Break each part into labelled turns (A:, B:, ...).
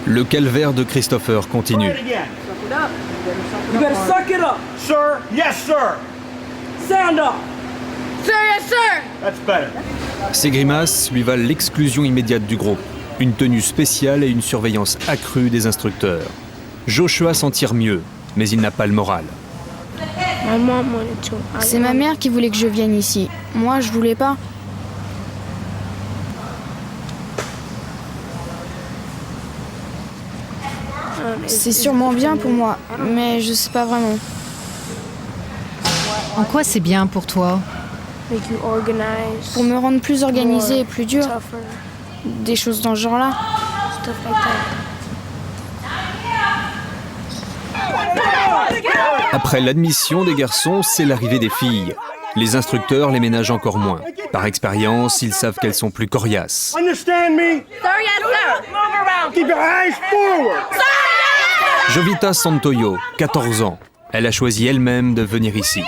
A: Le calvaire de Christopher continue.
B: You better suck it up.
C: Sir, yes, sir.
B: Sound off.
D: Sir, yes, sir.
C: That's better.
A: Ces grimaces lui valent l'exclusion immédiate du groupe, une tenue spéciale et une surveillance accrue des instructeurs. Joshua s'en tire mieux, mais il n'a pas le moral.
D: C'est ma mère qui voulait que je vienne ici. Moi, je voulais pas. C'est sûrement bien pour moi, mais je sais pas vraiment.
E: En quoi c'est bien pour toi?
D: Pour me rendre plus organisée et plus dure. Des choses dans ce genre-là.
A: Après l'admission des garçons, c'est l'arrivée des filles. Les instructeurs les ménagent encore moins. Par expérience, ils savent qu'elles sont plus coriaces.
C: Understand me?
D: Sir, yes, sir. Move around.
C: Keep your eyes forward.
A: Jovita Santoyo, 14 ans. Elle a choisi elle-même de venir ici.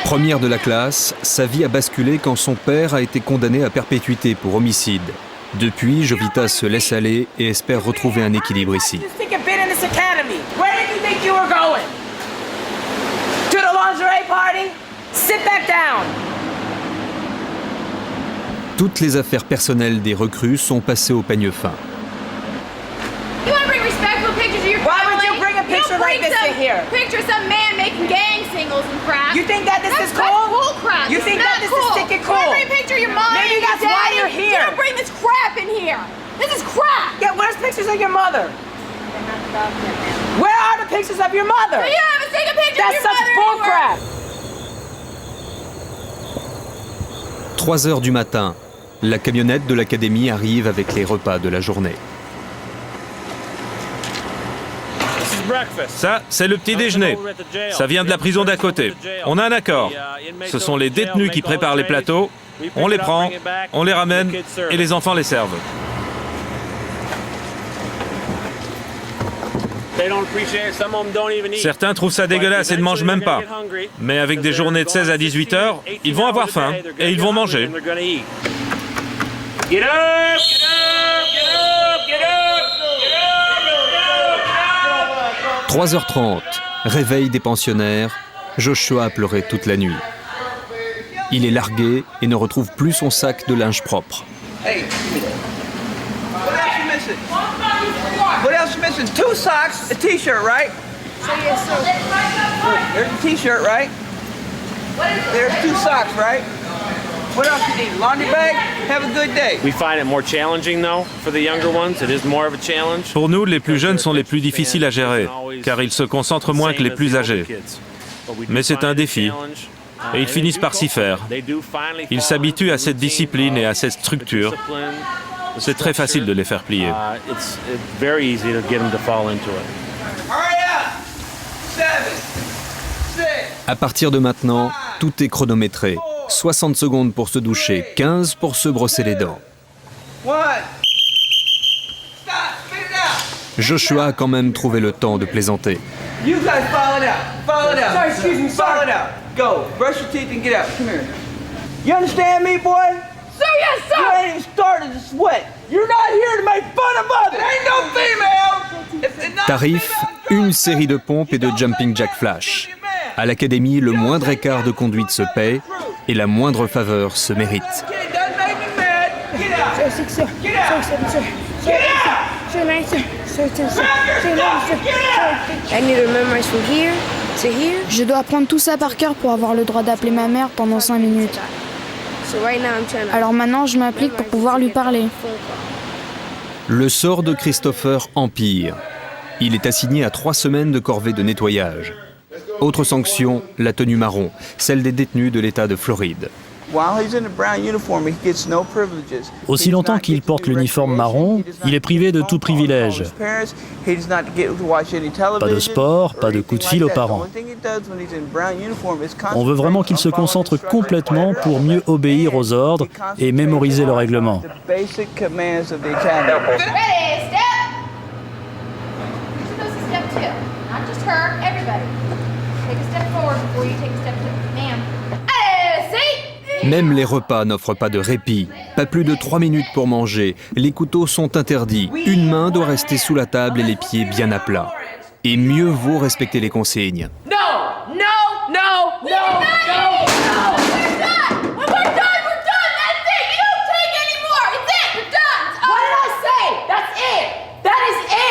A: Première de la classe, sa vie a basculé quand son père a été condamné à perpétuité pour homicide. Depuis, Jovita se laisse aller et espère retrouver un équilibre ici. Toutes les affaires personnelles des recrues sont passées au peigne fin.
F: Picture some man making gang singles and crap.
B: You think that this is cool?
F: That's bull crap.
B: You think that this is stinking cool?
F: You bring a picture of your mom
B: Maybe
F: and your
B: that's why
F: daddy.
B: you're here.
F: You don't bring this crap in here. This is crap.
B: Yeah, where's pictures of your mother? Where are the pictures of your mother?
F: So you haven't seen a picture
B: That's
F: of your
B: such
F: mother
B: bull
F: anywhere.
A: crap. 3 heures du matin, la camionnette de l'académie arrive avec les repas de la journée.
G: Ça, c'est le petit déjeuner. Ça vient de la prison d'à côté. On a un accord. Ce sont les détenus qui préparent les plateaux. On les prend, on les ramène et les enfants les servent. Certains trouvent ça dégueulasse et ne mangent même pas. Mais avec des journées de 16 à 18 heures, ils vont avoir faim et ils vont manger.
A: 3h30, réveil des pensionnaires, Joshua a pleuré toute la nuit. Il est largué et ne retrouve plus son sac de linge propre.
B: Hey, what else you missing? What else you missing? 2 socks, a t-shirt, right?
F: Yes, sir.
B: There's a t-shirt, right? There's 2 socks, right? What else you need? Laundry bag? Have a good day.
H: We find it more challenging though for the younger ones. It is more of a challenge.
G: Pour nous, les plus jeunes sont les plus difficiles à gérer, car ils se concentrent moins que les plus âgés. Mais c'est un défi, et ils finissent par s'y faire. Ils s'habituent à cette discipline et à cette structure. C'est très facile de les faire plier.
H: It's very easy to get them to fall into it.
B: Hurry up! 7, 6.
A: À partir de maintenant, tout est chronométré. 60 secondes pour se doucher, 15 pour se brosser les dents.
B: 1. Stop! Spit it out!
A: Joshua a quand même trouvé le temps de plaisanter.
B: You guys follow it out. Follow it out. Sorry, excuse me. Follow it out. Go. Brush your teeth and get out. Come here. You understand me, boy?
F: Sir, yes,
B: You
F: sir.
B: ain't even started to sweat. You're not here to make fun of mother. Ain't no female. If it's not
A: Tarif,
B: female,
A: une série de pompes et de jumping jack flash. À l'académie, le moindre écart de conduite se paie et la moindre faveur se mérite.
B: Okay, doesn't make me mad. Get out. Get out. Get out.
D: Je dois apprendre tout ça par cœur pour avoir le droit d'appeler ma mère pendant 5 minutes. Alors maintenant, je m'applique pour pouvoir lui parler.
A: Le sort de Christopher empire. Il est assigné à 3 semaines de corvée de nettoyage. Autre sanction, la tenue marron, celle des détenus de l'État de Floride.
E: Aussi longtemps qu'il porte l'uniforme marron, il est privé de tout privilège. Pas de sport, pas de coup de fil aux parents. On veut vraiment qu'il se concentre complètement pour mieux obéir aux ordres et mémoriser le règlement.
F: Ready, step. You're supposed to step 2. Not just her, everybody. Take a step forward before you take step 2. Ma'am. See?
A: Même les repas n'offrent pas de répit. Pas plus de 3 minutes pour manger. Les couteaux sont interdits. Une main doit rester sous la table et les pieds bien à plat. Et mieux vaut respecter les consignes.
F: No! No! No! No! No! No! We're done! When we're done, we're done! That's it! You don't take any more! It's it! You're done! What did I say? That's it! That is it!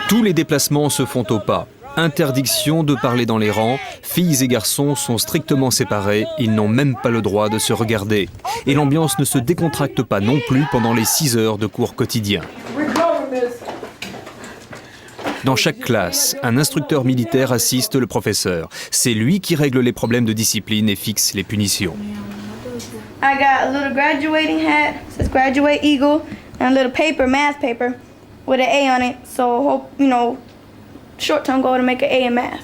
A: Tous les déplacements se font au pas. Interdiction de parler dans les rangs. Filles et garçons sont strictement séparés. Ils n'ont même pas le droit de se regarder. Et l'ambiance ne se décontracte pas non plus pendant les 6 heures de cours quotidiens. Dans chaque classe, un instructeur militaire assiste le professeur. C'est lui qui règle les problèmes de discipline et fixe les punitions.
I: I got a little graduating hat, says graduate eagle, and a little paper, math paper, with an A on it. So hope, short-term goal to make an A in math.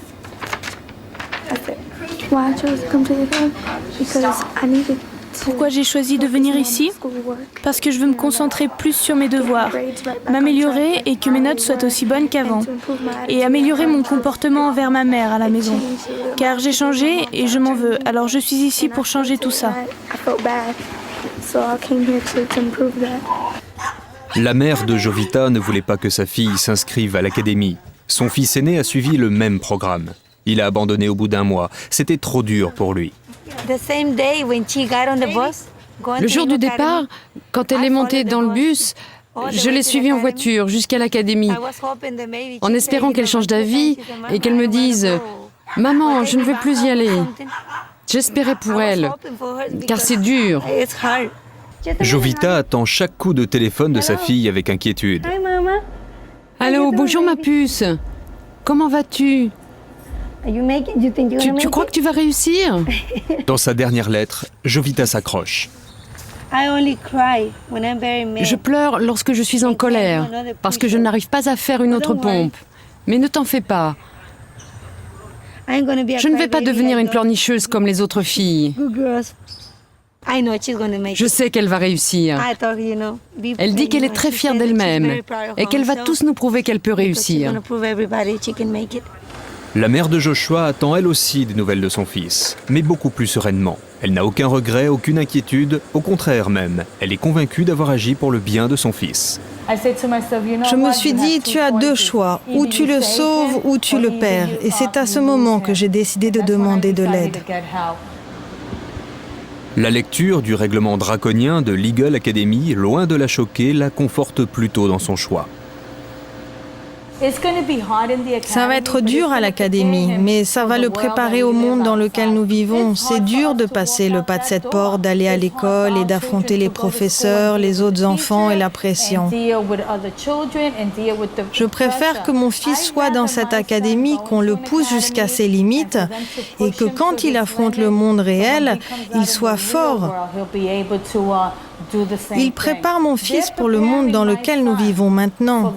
I: That's it.
D: Why I chose to come to the club? Because I needed to. Pourquoi j'ai choisi de venir ici? Parce que je veux me concentrer plus sur mes devoirs, m'améliorer et que mes notes soient aussi bonnes qu'avant. Et améliorer mon comportement envers ma mère à la maison. Car j'ai changé et je m'en veux, alors je suis ici pour changer tout ça.
A: La mère de Jovita ne voulait pas que sa fille s'inscrive à l'académie. Son fils aîné a suivi le même programme. Il a abandonné au bout d'1 mois. C'était trop dur pour lui.
J: Le jour du départ, quand elle est montée dans le bus, je l'ai suivie en voiture jusqu'à l'académie, en espérant qu'elle change d'avis et qu'elle me dise « Maman, je ne veux plus y aller ». J'espérais pour elle, car c'est dur.
A: Jovita attend chaque coup de téléphone de sa fille avec inquiétude.
J: Allô, bonjour ma puce. Comment vas-tu ? Tu crois que tu vas réussir ?
A: Dans sa dernière lettre, Jovita s'accroche.
J: Je pleure lorsque je suis en colère, parce que je n'arrive pas à faire une autre pompe. Mais ne t'en fais pas. Je ne vais pas devenir une pleurnicheuse comme les autres filles. Je sais qu'elle va réussir. Elle dit qu'elle est très fière d'elle-même et qu'elle va tous nous prouver qu'elle peut réussir.
A: La mère de Joshua attend elle aussi des nouvelles de son fils, mais beaucoup plus sereinement. Elle n'a aucun regret, aucune inquiétude, au contraire même. Elle est convaincue d'avoir agi pour le bien de son fils.
K: Je me suis dit, tu as 2 choix, ou tu le sauves ou tu le perds. Et c'est à ce moment que j'ai décidé de demander de l'aide.
A: La lecture du règlement draconien de l'Eagle Academy, loin de la choquer, la conforte plutôt dans son choix.
K: Ça va être dur à l'académie, mais ça va le préparer au monde dans lequel nous vivons. C'est dur de passer le pas de cette porte, d'aller à l'école et d'affronter les professeurs, les autres enfants et la pression. Je préfère que mon fils soit dans cette académie, qu'on le pousse jusqu'à ses limites et que quand il affronte le monde réel, il soit fort. Il prépare mon fils pour le monde dans lequel nous vivons maintenant.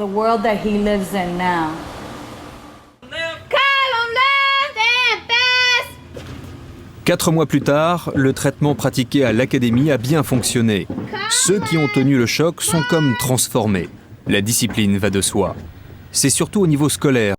A: 4 mois plus tard, le traitement pratiqué à l'académie a bien fonctionné. Ceux qui ont tenu le choc sont comme transformés. La discipline va de soi. C'est surtout au niveau scolaire